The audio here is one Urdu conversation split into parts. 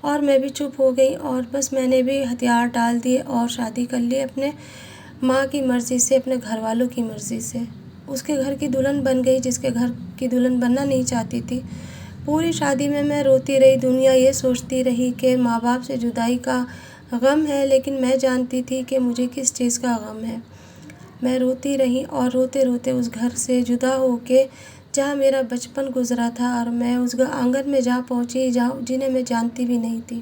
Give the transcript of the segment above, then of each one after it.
اور میں بھی چپ ہو گئی اور بس میں نے بھی ہتھیار ڈال دیے اور شادی کر لی اپنے ماں کی مرضی سے، اپنے گھر والوں کی مرضی سے۔ اس کے گھر کی دلہن بن گئی جس کے گھر کی دلہن بننا نہیں چاہتی تھی۔ پوری شادی میں روتی رہی، دنیا یہ سوچتی رہی کہ ماں باپ سے جدائی کا غم ہے، لیکن میں جانتی تھی کہ مجھے کس چیز کا غم ہے۔ میں روتی رہی اور روتے روتے اس گھر سے جدا ہو کے جہاں میرا بچپن گزرا تھا، اور میں اس آنگن میں جا پہنچی جنہیں میں جانتی بھی نہیں تھی۔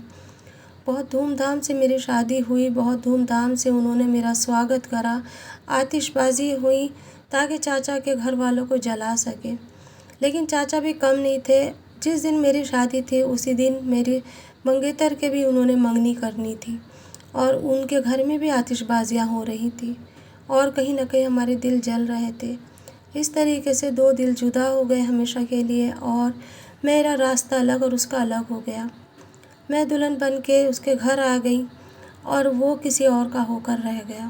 بہت دھوم دھام سے میری شادی ہوئی، بہت دھوم دھام سے انہوں نے میرا سواگت کرا، آتش بازی ہوئی تاکہ چاچا کے گھر والوں کو جلا سکے۔ لیکن چاچا بھی کم نہیں تھے، جس دن میری شادی تھی اسی دن میری منگیتر کے بھی انہوں نے منگنی کرنی تھی، اور ان کے گھر میں بھی آتش بازیاں ہو رہی تھی، اور کہیں نہ کہیں ہمارے دل جل رہے تھے۔ اس طریقے سے دو دل جدا ہو گئے ہمیشہ کے لیے، اور میرا راستہ الگ اور اس کا الگ ہو گیا۔ میں دلہن بن کے اس کے گھر آ گئی اور وہ کسی اور کا ہو کر رہ گیا،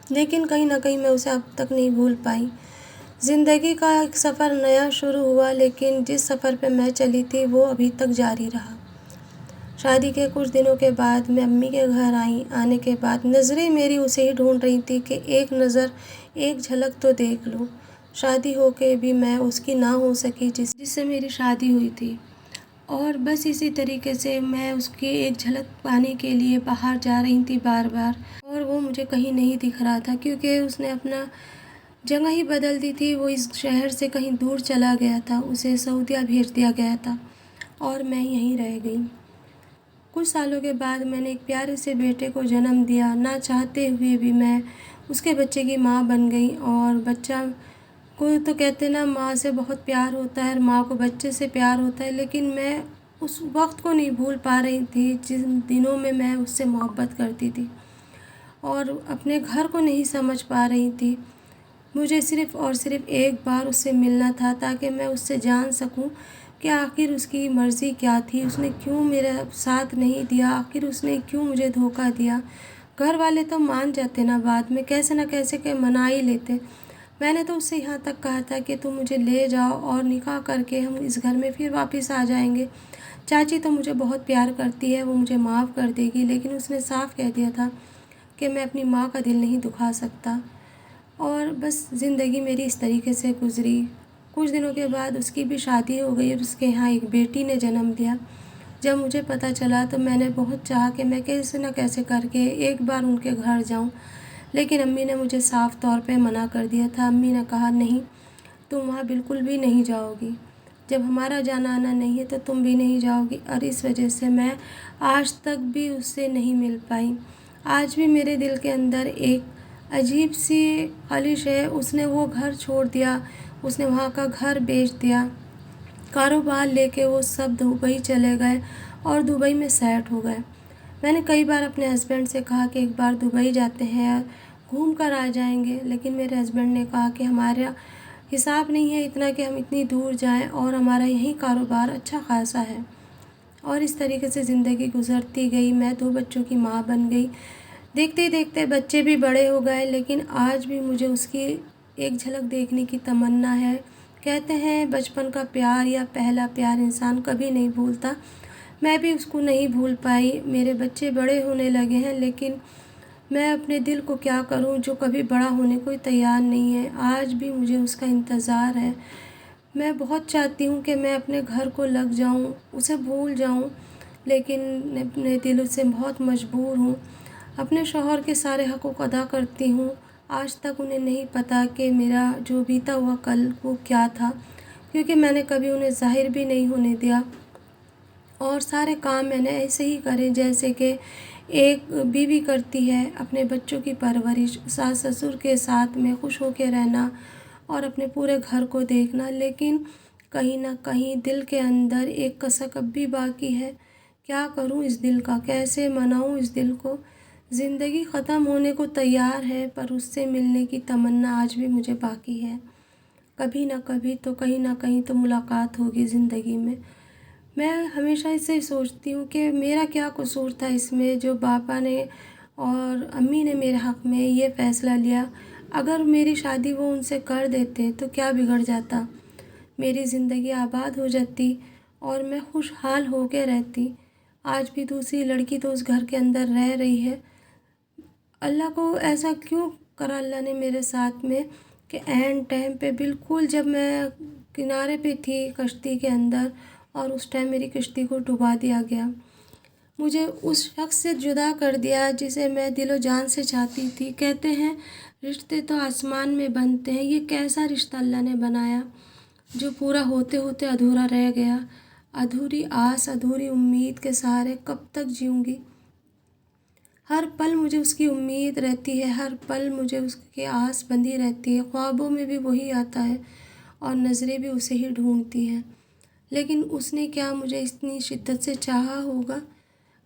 لیکن کہیں نہ کہیں میں اسے اب تک نہیں بھول پائی۔ زندگی کا ایک سفر نیا شروع ہوا، لیکن جس سفر پہ میں چلی تھی وہ ابھی تک جاری رہا۔ شادی کے کچھ دنوں کے بعد میں امی کے گھر آنے کے بعد نظریں میری اسے ہی ڈھونڈ رہی تھی کہ ایک نظر، ایک جھلک تو دیکھ لوں۔ شادی ہو کے بھی میں اس کی نہ ہو سکی جس سے میری شادی ہوئی تھی، اور بس اسی طریقے سے میں اس کی ایک جھلک پانے کے لیے باہر جا رہی تھی بار بار، اور وہ مجھے کہیں نہیں دکھ رہا تھا کیونکہ اس نے اپنا جگہ ہی بدل دی تھی۔ وہ اس شہر سے کہیں دور چلا گیا تھا، اسے سعودیہ بھیج دیا گیا تھا، اور میں یہیں رہ گئی۔ کچھ سالوں کے بعد میں نے ایک پیارے سے بیٹے کو جنم دیا، نہ چاہتے ہوئے بھی میں اس کے بچے کی ماں بن گئی۔ اور بچہ کو تو کہتے نا ماں سے بہت پیار ہوتا ہے، ماں کو بچے سے پیار ہوتا ہے، لیکن میں اس وقت کو نہیں بھول پا رہی تھی جن دنوں میں اس سے محبت کرتی تھی، اور اپنے گھر کو نہیں سمجھ پا رہی تھی۔ مجھے صرف اور صرف ایک بار اس سے ملنا تھا تاکہ میں اس سے جان سکوں کہ آخر اس کی مرضی کیا تھی، اس نے کیوں میرا ساتھ نہیں دیا، آخر اس نے کیوں مجھے دھوکہ دیا۔ گھر والے تو مان جاتے نا، بعد میں کیسے نہ کیسے کہ منا ہی لیتے۔ میں نے تو اس سے یہاں تک کہا تھا کہ تم مجھے لے جاؤ اور نکاح کر کے ہم اس گھر میں پھر واپس آ جائیں گے۔ چاچی تو مجھے بہت پیار کرتی ہے، وہ مجھے معاف کر دے گی، لیکن اس نے صاف کہہ دیا تھا کہ میں اپنی ماں کا دل نہیں دکھا سکتا۔ اور بس زندگی میری اس طریقے سے گزری۔ کچھ دنوں کے بعد اس کی بھی شادی ہو گئی اور اس کے یہاں ایک بیٹی نے جنم دیا۔ جب مجھے پتہ چلا تو میں نے بہت چاہا کہ میں کیسے نہ کیسے کر کے ایک بار ان کے گھر جاؤں، لیکن امی نے مجھے صاف طور پہ منع کر دیا تھا۔ امی نے کہا نہیں، تم وہاں بالکل بھی نہیں جاؤ گی، جب ہمارا جانا آنا نہیں ہے تو تم بھی نہیں جاؤ گی، اور اس وجہ سے میں آج تک بھی اس سے نہیں مل پائی۔ آج بھی میرے دل کے اندر ایک عجیب سی خلش ہے۔ اس نے وہ گھر چھوڑ دیا، اس نے وہاں کا گھر بیچ دیا، کاروبار لے کے وہ سب دبئی چلے گئے اور دبئی میں سیٹ ہو گئے۔ میں نے کئی بار اپنے ہسبینڈ سے کہا کہ ایک بار دبئی جاتے ہیں، گھوم کر آ جائیں گے، لیکن میرے ہسبینڈ نے کہا کہ ہمارا حساب نہیں ہے اتنا کہ ہم اتنی دور جائیں، اور ہمارا یہیں کاروبار اچھا خاصا ہے۔ اور اس طریقے سے زندگی گزرتی گئی، میں 2 بچوں کی ماں بن گئی۔ دیکھتے ہی دیکھتے بچے بھی بڑے ہو گئے، لیکن آج بھی مجھے اس کی ایک جھلک دیکھنے کی تمنا ہے۔ کہتے ہیں بچپن کا پیار یا پہلا پیار انسان کبھی نہیں بھولتا، میں بھی اس کو نہیں بھول پائی۔ میرے بچے بڑے ہونے لگے ہیں، لیکن میں اپنے دل کو کیا کروں جو کبھی بڑا ہونے کو تیار نہیں ہے۔ آج بھی مجھے اس کا انتظار ہے۔ میں بہت چاہتی ہوں کہ میں اپنے گھر کو لگ جاؤں، اسے بھول جاؤں، لیکن اپنے دل سے بہت مجبور ہوں۔ اپنے شوہر کے سارے حقوق ادا کرتی ہوں۔ آج تک انہیں نہیں پتہ کہ میرا جو بیتا ہوا کل وہ کیا تھا، کیونکہ میں نے کبھی انہیں ظاہر بھی نہیں ہونے دیا، اور سارے کام میں نے ایسے ہی کرے جیسے کہ ایک بیوی کرتی ہے۔ اپنے بچوں کی پرورش، ساس سسر کے ساتھ میں خوش ہو کے رہنا اور اپنے پورے گھر کو دیکھنا، لیکن کہیں نہ کہیں دل کے اندر ایک کسک اب بھی باقی ہے۔ کیا کروں اس دل کا، کیسے مناؤں اس دل کو؟ زندگی ختم ہونے کو تیار ہے، پر اس سے ملنے کی تمنا آج بھی مجھے باقی ہے۔ کبھی نہ کبھی تو کہیں نہ کہیں تو ملاقات ہوگی زندگی میں۔ میں ہمیشہ اسے ہی سوچتی ہوں کہ میرا کیا قصور تھا اس میں جو پاپا نے اور امی نے میرے حق میں یہ فیصلہ لیا۔ اگر میری شادی وہ ان سے کر دیتے تو کیا بگڑ جاتا؟ میری زندگی آباد ہو جاتی اور میں خوشحال ہو کے رہتی۔ آج بھی دوسری لڑکی تو اس گھر کے اندر رہ رہی ہے۔ اللہ کو ایسا کیوں کرا اللہ نے میرے ساتھ میں کہ عین ٹائم پہ بالکل جب میں کنارے پہ تھی کشتی کے اندر، اور اس ٹائم میری کشتی کو ڈبا دیا گیا، مجھے اس شخص سے جدا کر دیا جسے میں دل و جان سے چاہتی تھی۔ کہتے ہیں رشتے تو آسمان میں بنتے ہیں، یہ کیسا رشتہ اللہ نے بنایا جو پورا ہوتے ہوتے ادھورا رہ گیا۔ ادھوری آس، ادھوری امید کے سہارے کب تک جیوں گی؟ ہر پل مجھے اس کی امید رہتی ہے، ہر پل مجھے اس کی آس بندھی رہتی ہے، خوابوں میں بھی وہی آتا ہے اور نظریں بھی اسے ہی ڈھونڈتی ہیں۔ لیکن اس نے کیا مجھے اتنی شدت سے چاہا ہوگا؟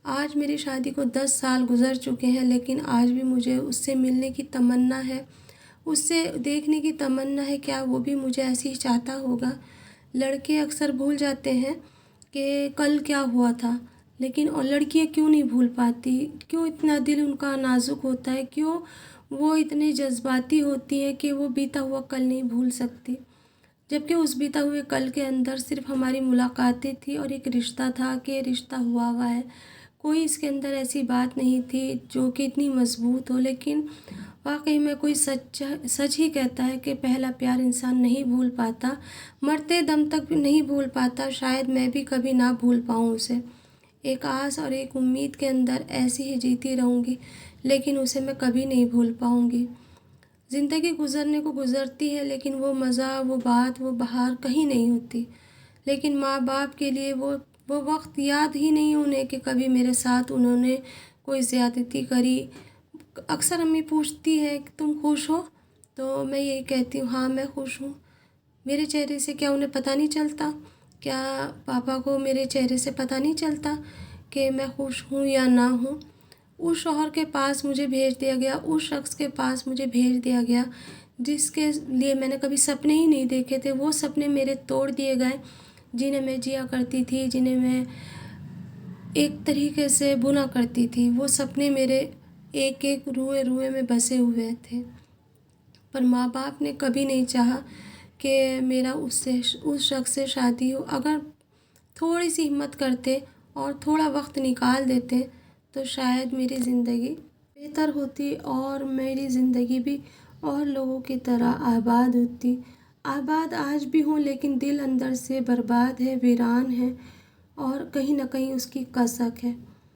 آج میری شادی کو 10 سال گزر چکے ہیں، لیکن آج بھی مجھے اس سے ملنے کی تمنا ہے، اس سے دیکھنے کی تمنا ہے۔ کیا وہ بھی مجھے ایسے ہی چاہتا ہوگا؟ لڑکے اکثر بھول جاتے ہیں کہ کل کیا ہوا تھا، لیکن اور لڑکیاں کیوں نہیں بھول پاتی؟ کیوں اتنا دل ان کا نازک ہوتا ہے؟ کیوں وہ اتنے جذباتی ہوتی ہیں کہ وہ بیتا ہوا کل نہیں بھول سکتی؟ جبکہ اس بیتا ہوئے کل کے اندر صرف ہماری ملاقاتیں تھی اور ایک رشتہ تھا کہ رشتہ ہوا ہے، کوئی اس کے اندر ایسی بات نہیں تھی جو کہ اتنی مضبوط ہو۔ لیکن واقعی میں کوئی سچ ہی کہتا ہے کہ پہلا پیار انسان نہیں بھول پاتا، مرتے دم تک بھی نہیں بھول پاتا۔ شاید میں بھی کبھی نہ بھول پاؤں اسے، ایک آس اور ایک امید کے اندر ایسی ہی جیتی رہوں گی، لیکن اسے میں کبھی نہیں بھول پاؤں گی۔ زندگی گزرنے کو گزرتی ہے، لیکن وہ مزہ، وہ بات، وہ بہار کہیں نہیں ہوتی۔ لیکن ماں باپ کے لیے وہ وقت یاد ہی نہیں انہیں کہ کبھی میرے ساتھ انہوں نے کوئی زیادتی کری۔ اکثر امی پوچھتی ہے کہ تم خوش ہو؟ تو میں یہی کہتی ہوں، ہاں میں خوش ہوں۔ میرے چہرے سے کیا انہیں پتہ نہیں چلتا؟ کیا پاپا کو میرے چہرے سے پتہ نہیں چلتا کہ میں خوش ہوں یا نہ ہوں؟ اس شوہر کے پاس مجھے بھیج دیا گیا، اس شخص کے پاس مجھے بھیج دیا گیا جس کے لیے میں نے کبھی سپنے ہی نہیں دیکھے تھے۔ وہ سپنے میرے توڑ دیے گئے جنہیں میں جیا کرتی تھی، جنہیں میں ایک طریقے سے بنا کرتی تھی۔ وہ سپنے میرے ایک ایک روئے روئے میں بسے ہوئے تھے، پر ماں باپ نے کبھی نہیں چاہا کہ میرا اس شخص سے شادی ہو۔ اگر تھوڑی سی ہمت کرتے اور تھوڑا وقت نکال دیتے تو شاید میری زندگی بہتر ہوتی اور میری زندگی بھی اور لوگوں کی طرح آباد ہوتی۔ آباد آج بھی ہوں، لیکن دل اندر سے برباد ہے، ویران ہے، اور کہیں نہ کہیں اس کی کسک ہے۔